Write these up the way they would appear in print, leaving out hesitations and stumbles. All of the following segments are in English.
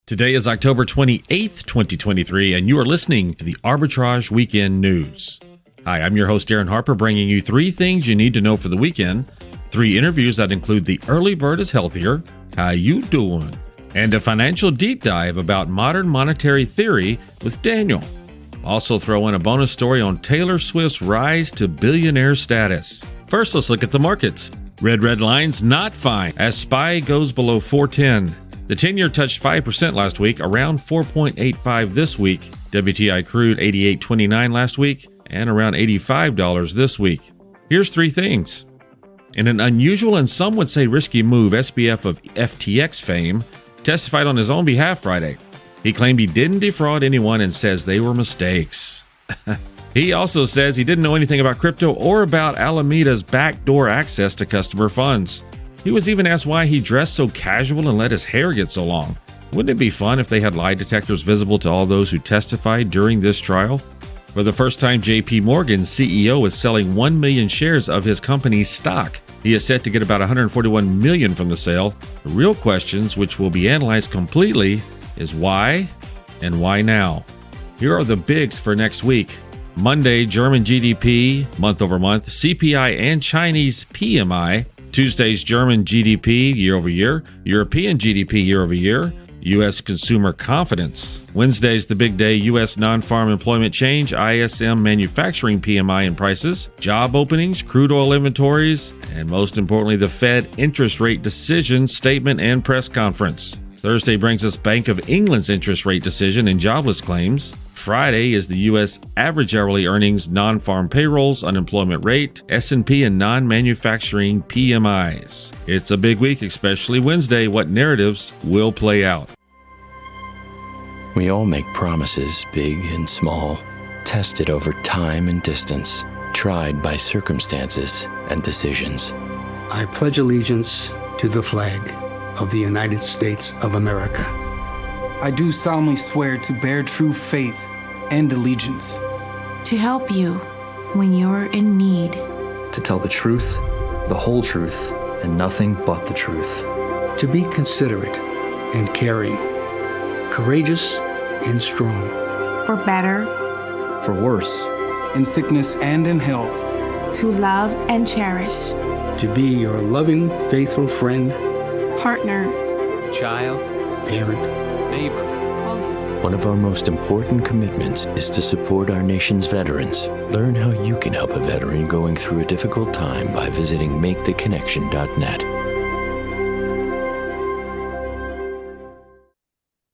Today is October 28th, 2023, and you are listening to the Arbitrage Weekend News. Hi, I'm your host, Darin Harper, bringing you 3 things you need to know for the weekend, 3 interviews that include the early bird is healthier, how you doing, and a financial deep dive about modern monetary theory with Daniel. Also throw in a bonus story on Taylor Swift's rise to billionaire status. First, let's look at the markets. Red lines not fine as SPY goes below 410. The 10-year touched 5% last week, around 4.85 this week. WTI crude 88.29 last week, and around $85 this week. Here's 3 things. In an unusual and some would say risky move, SBF of FTX fame testified on his own behalf Friday. He claimed he didn't defraud anyone and says they were mistakes. He also says he didn't know anything about crypto or about Alameda's backdoor access to customer funds. He was even asked why he dressed so casual and let his hair get so long. Wouldn't it be fun if they had lie detectors visible to all those who testified during this trial? For the first time, JP Morgan's CEO is selling 1 million shares of his company's stock. He is set to get about $141 million from the sale. The real questions, which will be analyzed completely, is why and why now? Here are the bigs for next week. Monday, German GDP, month over month, CPI and Chinese PMI. Tuesday's German GDP year-over-year, European GDP year-over-year, U.S. consumer confidence. Wednesday's the big day, U.S. non-farm employment change, ISM manufacturing PMI and prices, job openings, crude oil inventories, and most importantly, the Fed interest rate decision statement and press conference. Thursday brings us Bank of England's interest rate decision and jobless claims. Friday is the U.S. average hourly earnings, non-farm payrolls, unemployment rate, S&P, and non-manufacturing PMIs. It's a big week, especially Wednesday. What narratives will play out? We all make promises, big and small, tested over time and distance, tried by circumstances and decisions. I pledge allegiance to the flag of the United States of America. I do solemnly swear to bear true faith and allegiance. To help you when you're in need. To tell the truth, the whole truth, and nothing but the truth. To be considerate and caring. Courageous and strong. For better. For worse. In sickness and in health. To love and cherish. To be your loving, faithful friend. Partner. Child. Parent. Neighbor. One of our most important commitments is to support our nation's veterans. Learn how you can help a veteran going through a difficult time by visiting maketheconnection.net.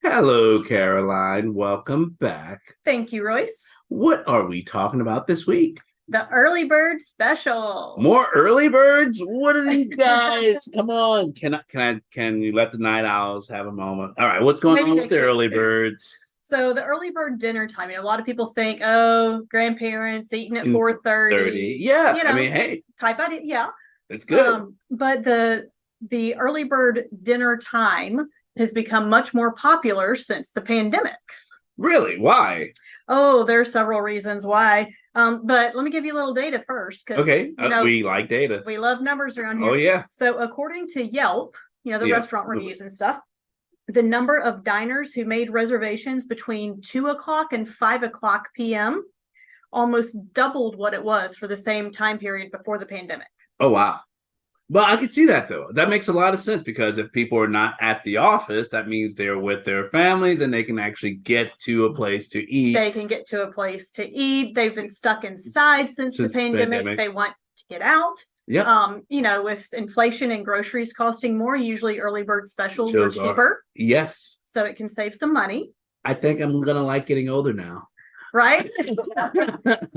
Hello, Caroline. Welcome back. Thank you, Royce. What are we talking about this week? The early bird special. More early birds? What are these guys? Come on. Can you let the night owls have a moment? All right, what's going on with the early birds? So the early bird dinner time, a lot of people think, oh, grandparents eating at 4:30. Yeah, I mean, hey. Type idea, yeah. That's good. But the early bird dinner time has become much more popular since the pandemic. Really? Why? Oh, there are several reasons why. But let me give you a little data first. Okay, we like data. We love numbers around here. Oh, yeah. So according to Yelp, the restaurant reviews and stuff, the number of diners who made reservations between 2 o'clock and 5 o'clock p.m. almost doubled what it was for the same time period before the pandemic. Oh, wow. Well, I can see that, though. That makes a lot of sense because if people are not at the office, that means they're with their families and they can actually get to a place to eat. They can get to a place to eat. They've been stuck inside since the pandemic. They want to get out. Yeah. With inflation and groceries costing more, usually early bird specials are cheaper. Yes. So it can save some money. I think I'm going to like getting older now. Right?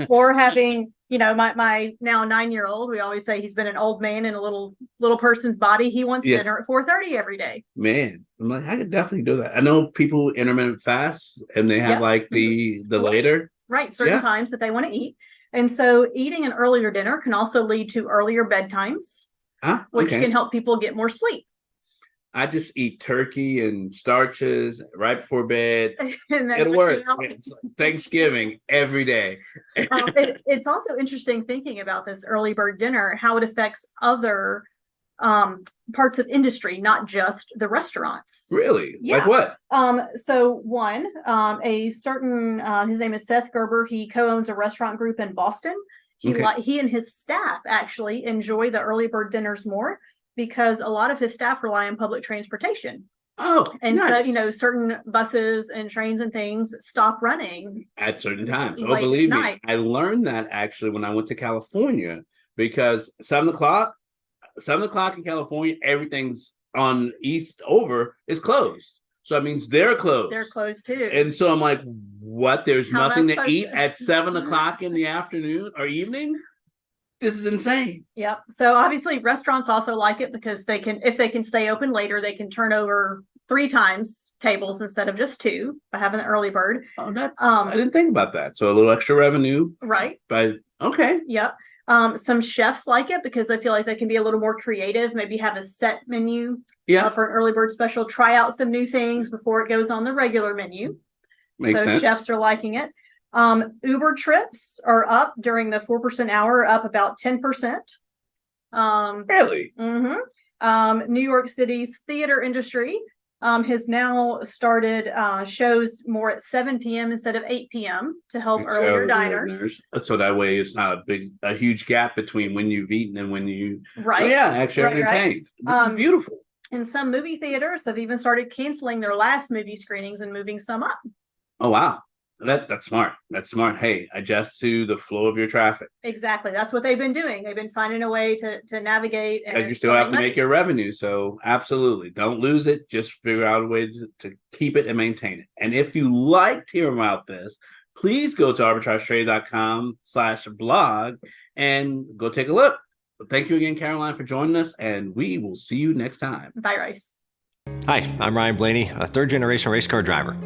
Or having, my now 9-year-old, we always say he's been an old man in a little person's body. He wants dinner at 4:30 every day. Man, I'm like, I could definitely do that. I know people intermittent fast and they have the later. Right. Certain times that they want to eat. And so eating an earlier dinner can also lead to earlier bedtimes, which can help people get more sleep. I just eat turkey and starches right before bed. And it'll work. It's Thanksgiving every day. It's also interesting thinking about this early bird dinner, how it affects other parts of industry, not just the restaurants. Really? Yeah. Like what? So one, a certain, his name is Seth Gerber. He co-owns a restaurant group in Boston. He and his staff actually enjoy the early bird dinners more because a lot of his staff rely on public transportation. Oh, and nice. So, certain buses and trains and things stop running at certain times. Oh, believe me, I learned that actually when I went to California, because 7 o'clock in California, everything's on east over is closed. So that means they're closed. They're closed too. And so I'm like, what? There's nothing to eat at 7 o'clock in the afternoon or evening? This is insane. Yep. So obviously restaurants also like it because if they can stay open later, they can turn over 3 times tables instead of just 2 by having the early bird. Oh, I didn't think about that. So a little extra revenue. Right. But okay. Yep. Some chefs like it because they feel like they can be a little more creative, maybe have a set menu for an early bird special, try out some new things before it goes on the regular menu. Makes sense. Chefs are liking it. Uber trips are up during the 4% hour, up about 10%. Really? Mm-hmm. New York City's theater industry has now started shows more at 7 p.m. instead of 8 p.m. to help earlier diners. So that way it's not a huge gap between when you've eaten and when you actually right, entertained. This is beautiful. And some movie theaters have even started canceling their last movie screenings and moving some up. Oh, wow. That's smart. That's smart. Hey, adjust to the flow of your traffic. Exactly. That's what they've been doing. They've been finding a way to navigate. Because you still have to make your revenue. So absolutely. Don't lose it. Just figure out a way to keep it and maintain it. And if you liked hearing about this, please go to arbitragetrade.com/blog and go take a look. But thank you again, Caroline, for joining us. And we will see you next time. Bye, Royce. Hi, I'm Ryan Blaney, a third-generation race car driver.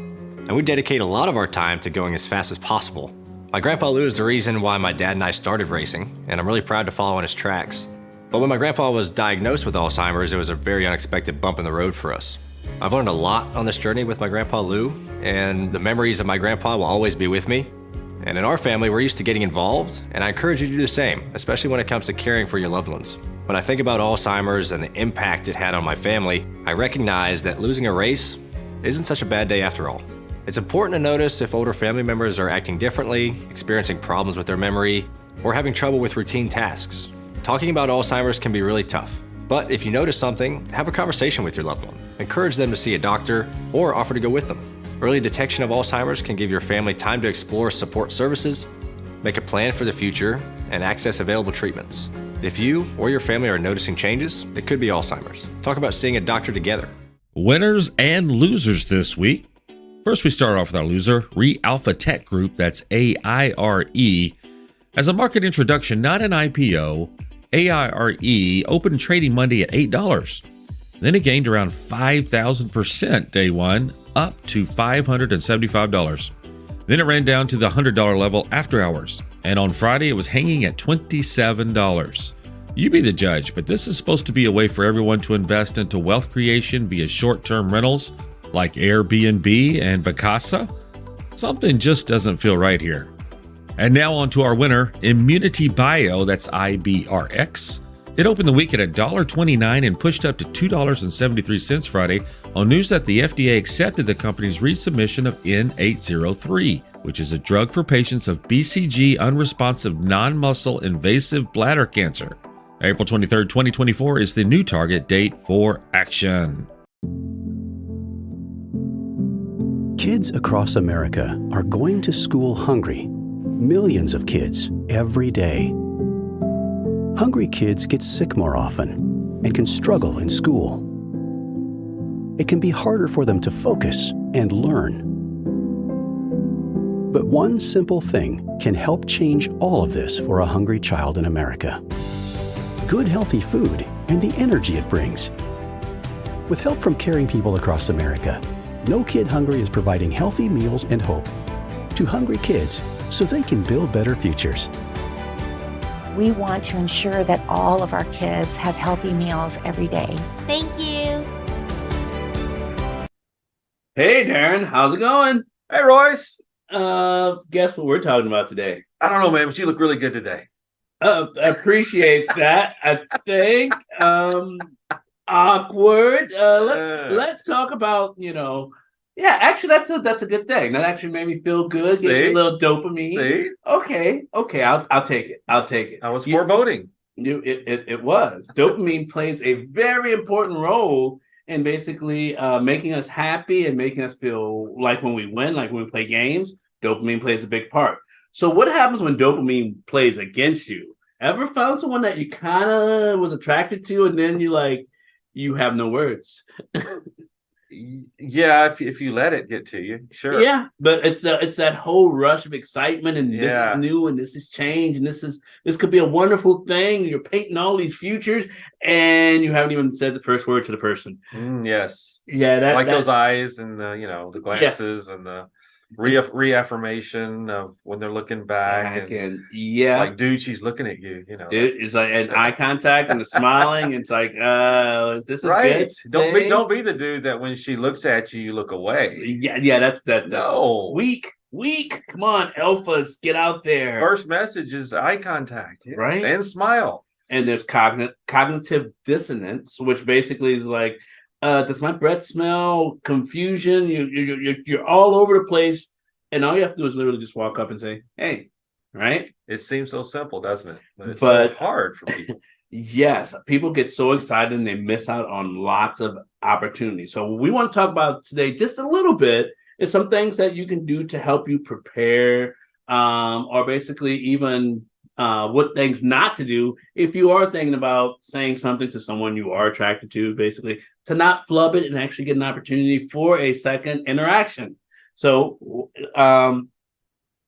And we dedicate a lot of our time to going as fast as possible. My grandpa Lou is the reason why my dad and I started racing, and I'm really proud to follow in his tracks. But when my grandpa was diagnosed with Alzheimer's, it was a very unexpected bump in the road for us. I've learned a lot on this journey with my grandpa Lou, and the memories of my grandpa will always be with me. And in our family, we're used to getting involved, and I encourage you to do the same, especially when it comes to caring for your loved ones. When I think about Alzheimer's and the impact it had on my family, I recognize that losing a race isn't such a bad day after all. It's important to notice if older family members are acting differently, experiencing problems with their memory, or having trouble with routine tasks. Talking about Alzheimer's can be really tough, but if you notice something, have a conversation with your loved one. Encourage them to see a doctor or offer to go with them. Early detection of Alzheimer's can give your family time to explore support services, make a plan for the future, and access available treatments. If you or your family are noticing changes, it could be Alzheimer's. Talk about seeing a doctor together. Winners and losers this week. First, we start off with our loser, Re-Alpha Tech Group, that's AIRE. As a market introduction, not an IPO, AIRE opened trading Monday at $8. Then it gained around 5,000% day one, up to $575. Then it ran down to the $100 level after hours. And on Friday, it was hanging at $27. You be the judge, but this is supposed to be a way for everyone to invest into wealth creation via short-term rentals like Airbnb and Vacasa. Something just doesn't feel right here. And now on to our winner, Immunity Bio, that's IBRX. It opened the week at $1.29 and pushed up to $2.73 Friday on news that the FDA accepted the company's resubmission of N803, which is a drug for patients of BCG unresponsive non-muscle invasive bladder cancer. April 23rd, 2024 is the new target date for action. Kids across America are going to school hungry. Millions of kids every day. Hungry kids get sick more often and can struggle in school. It can be harder for them to focus and learn. But one simple thing can help change all of this for a hungry child in America. Good healthy food and the energy it brings. With help from caring people across America, No Kid Hungry is providing healthy meals and hope to hungry kids so they can build better futures. We want to ensure that all of our kids have healthy meals every day. Thank you. Hey, Darin, how's it going? Hey, Royce. Guess what we're talking about today? I don't know, man, but you look really good today. Appreciate that. I think awkward. Let's talk about, yeah, actually that's a good thing. That actually made me feel good. Give me a little dopamine. See? Okay, I'll take it. I was foreboding. It was. Dopamine plays a very important role in basically making us happy and making us feel like when we win, like when we play games, dopamine plays a big part. So what happens when dopamine plays against you? Ever found someone that you kind of was attracted to and then you have no words? Yeah, if you let it get to you, sure. Yeah, but it's that whole rush of excitement and this is new and this is change and this could be a wonderful thing. You're painting all these futures and you haven't even said the first word to the person. Yes. Yeah, those eyes and the glances and the reaffirmation of when they're looking back and like, dude, she's looking at you, Dude, it's like an eye contact and the smiling. It's like, this is right. Good. Don't be the dude that when she looks at you, you look away. Yeah, that's no weak. Come on, alphas, get out there. First message is eye contact, right? And smile. And there's cognitive dissonance, which basically is like, does my breath smell? Confusion. You're all over the place, and all you have to do is literally just walk up and say, "Hey," right? It seems so simple, doesn't it? But it's so hard for people. Yes, people get so excited and they miss out on lots of opportunities. So what we want to talk about today, just a little bit, is some things that you can do to help you prepare, or basically even what things not to do if you are thinking about saying something to someone you are attracted to, basically to not flub it and actually get an opportunity for a second interaction. So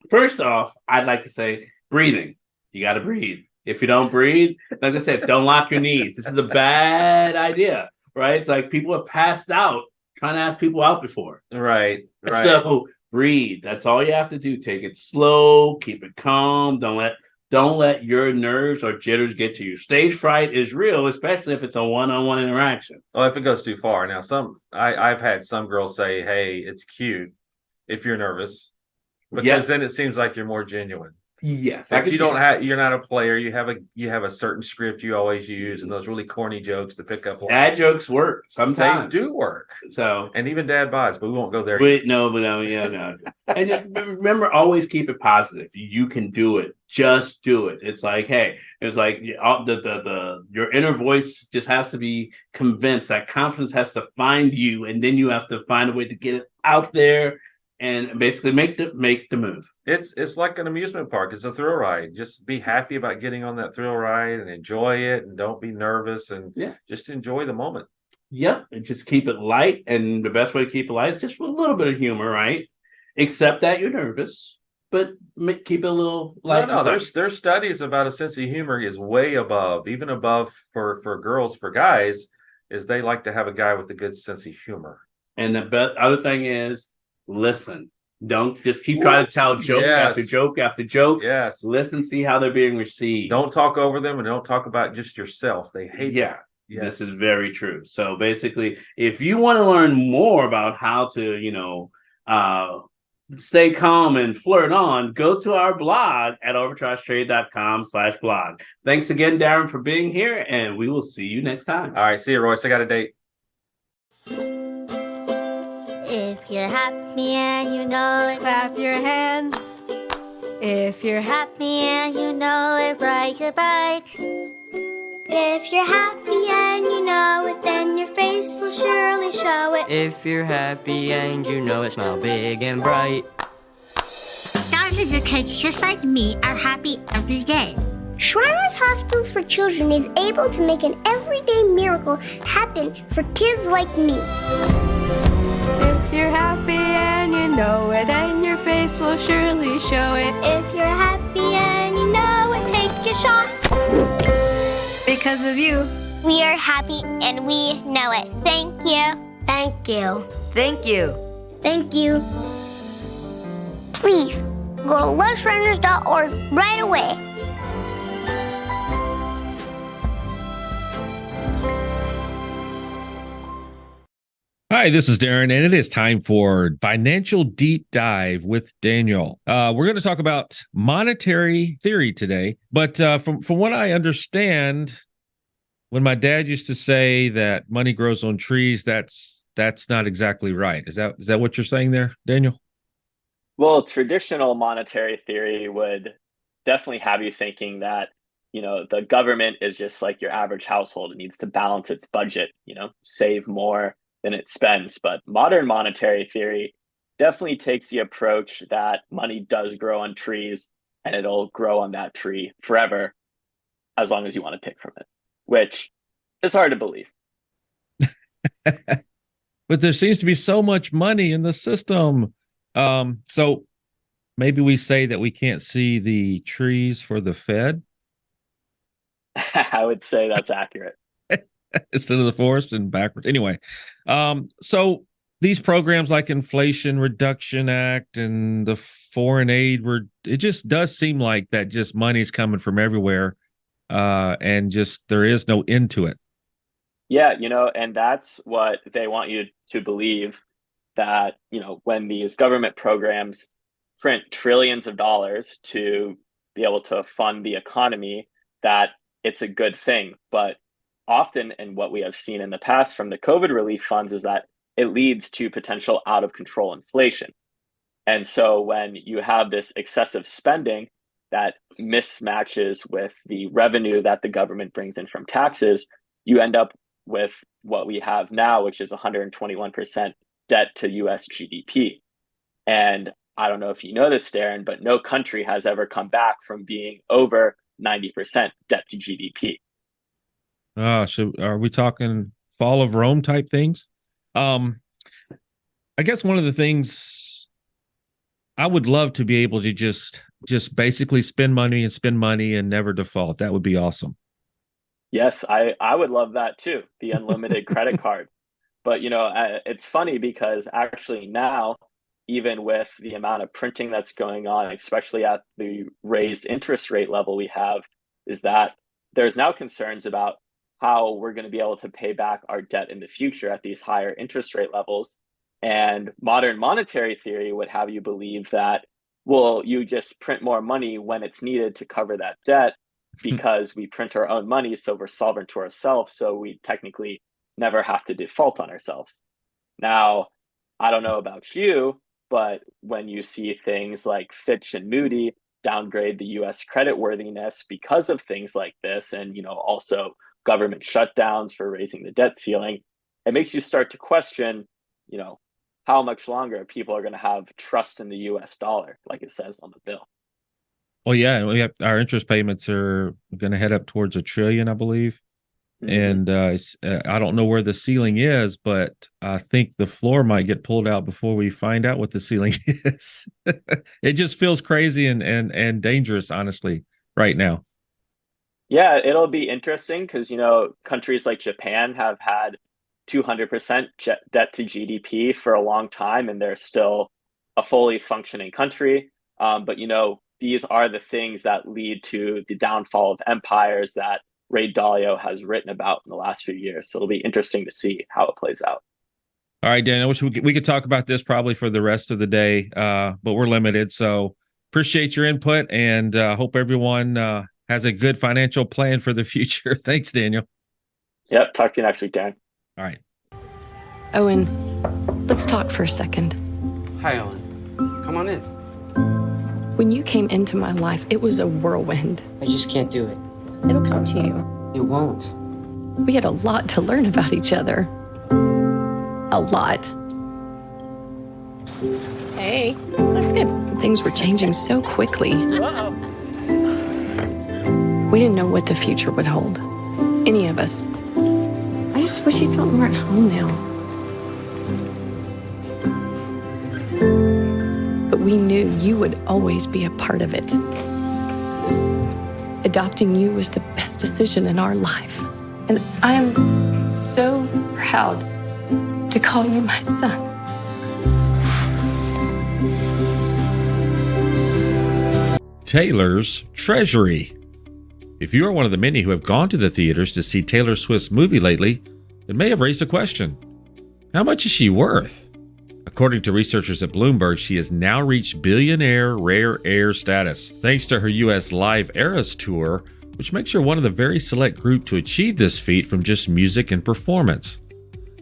first off, I'd like to say breathing. You got to breathe. If you don't breathe, like I said, don't lock your knees. This is a bad idea, right? It's like people have passed out trying to ask people out before. Right. So breathe. That's all you have to do. Take it slow, keep it calm. Don't let your nerves or jitters get to you. Stage fright is real, especially if it's a one-on-one interaction. Oh, if it goes too far. Now, I've had some girls say, "Hey, it's cute if you're nervous," because then it seems like you're more genuine. Yes, if you're not a player. You have a certain script you always use, and those really corny jokes to pick up. Dad jokes work sometimes. They do work. So, and even dad bods, but we won't go there. No. And just remember, always keep it positive. You can do it. Just do it. It's like, hey, it's like your inner voice just has to be convinced. That confidence has to find you, and then you have to find a way to get it out there. And basically make the move. It's like an amusement park. It's a thrill ride. Just be happy about getting on that thrill ride and enjoy it, and don't be nervous, and just enjoy the moment. Yep, and just keep it light. And the best way to keep it light is just with a little bit of humor, right? Accept that you're nervous, but keep it a little light. No, there's studies about a sense of humor is way above, even above for girls. For guys, is they like to have a guy with a good sense of humor. And the other thing is, listen. Don't just keep trying to tell joke after joke after joke. Yes. Listen, see how they're being received. Don't talk over them, and don't talk about just yourself. They hate that. Yes. This is very true. So basically, if you want to learn more about how to, stay calm and flirt on, go to our blog at arbitragetrade.com/blog. Thanks again, Darin, for being here, and we will see you next time. All right. See you, Royce. I got a date. If you're happy and you know it, clap your hands. If you're happy and you know it, ride your bike. If you're happy and you know it, then your face will surely show it. If you're happy and you know it, smile big and bright. Thousands of kids just like me are happy every day. Shriners Hospitals for Children is able to make an everyday miracle happen for kids like me. If you're happy and you know it, then your face will surely show it. If you're happy and you know it, take your shot. Because of you, we are happy and we know it. Thank you. Thank you. Thank you. Thank you. Please go to loveshriners.org right away. Hi, this is Darin, and it is time for Financial Deep Dive with Daniel. We're going to talk about monetary theory today, but from what I understand, when my dad used to say that money grows on trees, that's not exactly right. Is that what you're saying there, Daniel? Well, traditional monetary theory would definitely have you thinking that, the government is just like your average household. It needs to balance its budget, save more than it spends. But modern monetary theory definitely takes the approach that money does grow on trees and it'll grow on that tree forever as long as you want to pick from it, which is hard to believe. But there seems to be so much money in the system. So maybe we say that we can't see the trees for the Fed. I would say that's accurate. Instead of the forest and backwards. Anyway, so these programs like Inflation Reduction Act and the foreign aid, it just does seem like that just money's coming from everywhere, and just there is no end to it. Yeah, and that's what they want you to believe, that, when these government programs print trillions of dollars to be able to fund the economy, that it's a good thing. But often, and what we have seen in the past from the COVID relief funds, is that it leads to potential out of control inflation. And so when you have this excessive spending that mismatches with the revenue that the government brings in from taxes, you end up with what we have now, which is 121% debt to US GDP. And I don't know if you know this, Darin, but no country has ever come back from being over 90% debt to GDP. So are we talking fall of Rome type things? I guess one of the things I would love to be able to just basically spend money and never default. That would be awesome. Yes, I would love that too, the unlimited credit card. But, it's funny because actually now, even with the amount of printing that's going on, especially at the raised interest rate level we have, is that there's now concerns about how we're going to be able to pay back our debt in the future at these higher interest rate levels. And modern monetary theory would have you believe that, well, you just print more money when it's needed to cover that debt because we print our own money, so we're sovereign to ourselves, so we technically never have to default on ourselves. Now, I don't know about you, but when you see things like Fitch and Moody downgrade the US creditworthiness because of things like this, and also government shutdowns for raising the debt ceiling, it makes you start to question, how much longer people are going to have trust in the US dollar, like it says on the bill. Well, yeah, we have our interest payments are going to head up towards $1 trillion, I believe. Mm-hmm. And I don't know where the ceiling is, but I think the floor might get pulled out before we find out what the ceiling is. It just feels crazy and dangerous, honestly, right now. Yeah, it'll be interesting because, countries like Japan have had 200% debt to GDP for a long time, and they're still a fully functioning country. But, these are the things that lead to the downfall of empires that Ray Dalio has written about in the last few years. So it'll be interesting to see how it plays out. All right, Dan, I wish we could talk about this probably for the rest of the day, but we're limited. So appreciate your input, and hope everyone has a good financial plan for the future. Thanks, Daniel. Yep. Talk to you next week, Darin. All right. Owen, let's talk for a second. Hi, Ellen. Come on in. When you came into my life, it was a whirlwind. I just can't do it. It'll come to you. It won't. We had a lot to learn about each other. A lot. Hey, that's good. Things were changing so quickly. Uh-oh. We didn't know what the future would hold. Any of us. I just wish you felt more at home now. But we knew you would always be a part of it. Adopting you was the best decision in our life. And I am so proud to call you my son. Taylor's Treasury. If you are one of the many who have gone to the theaters to see Taylor Swift's movie lately, it may have raised a question. How much is she worth? According to researchers at Bloomberg, she has now reached billionaire rare air status thanks to her U.S. Live Eras tour, which makes her one of the very select group to achieve this feat from just music and performance.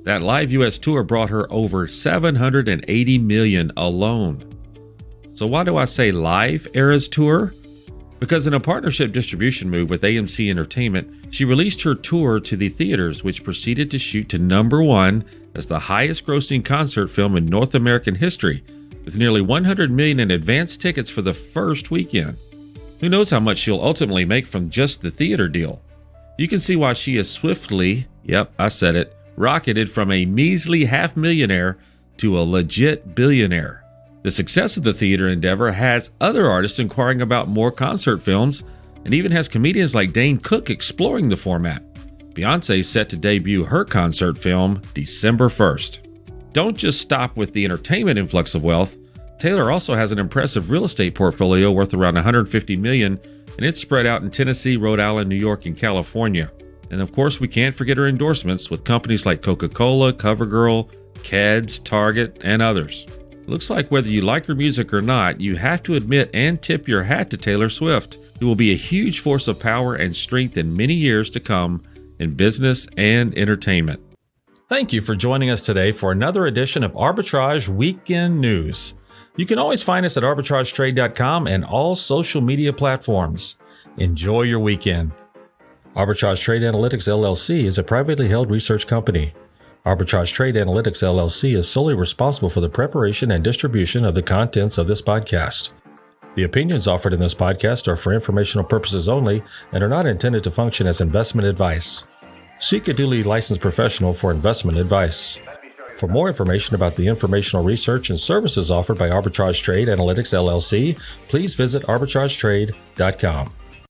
That live U.S. tour brought her over $780 million alone. So why do I say Live Eras tour? Because in a partnership distribution move with AMC Entertainment, she released her tour to the theaters, which proceeded to shoot to #1 as the highest grossing concert film in North American history, with nearly $100 million in advance tickets for the first weekend. Who knows how much she'll ultimately make from just the theater deal? You can see why she has swiftly, yep, I said it, rocketed from a measly half-millionaire to a legit billionaire. The success of the theater endeavor has other artists inquiring about more concert films, and even has comedians like Dane Cook exploring the format. Beyonce is set to debut her concert film December 1st. Don't just stop with the entertainment influx of wealth. Taylor also has an impressive real estate portfolio worth around $150 million, and it's spread out in Tennessee, Rhode Island, New York, and California. And of course, we can't forget her endorsements with companies like Coca-Cola, CoverGirl, Keds, Target, and others. Looks like whether you like her music or not, you have to admit and tip your hat to Taylor Swift, who will be a huge force of power and strength in many years to come in business and entertainment. Thank you for joining us today for another edition of Arbitrage Weekend News. You can always find us at arbitragetrade.com and all social media platforms. Enjoy your weekend. Arbitrage Trade Analytics LLC is a privately held research company. Arbitrage Trade Analytics LLC is solely responsible for the preparation and distribution of the contents of this podcast. The opinions offered in this podcast are for informational purposes only and are not intended to function as investment advice. Seek a duly licensed professional for investment advice. For more information about the informational research and services offered by Arbitrage Trade Analytics LLC, please visit arbitragetrade.com.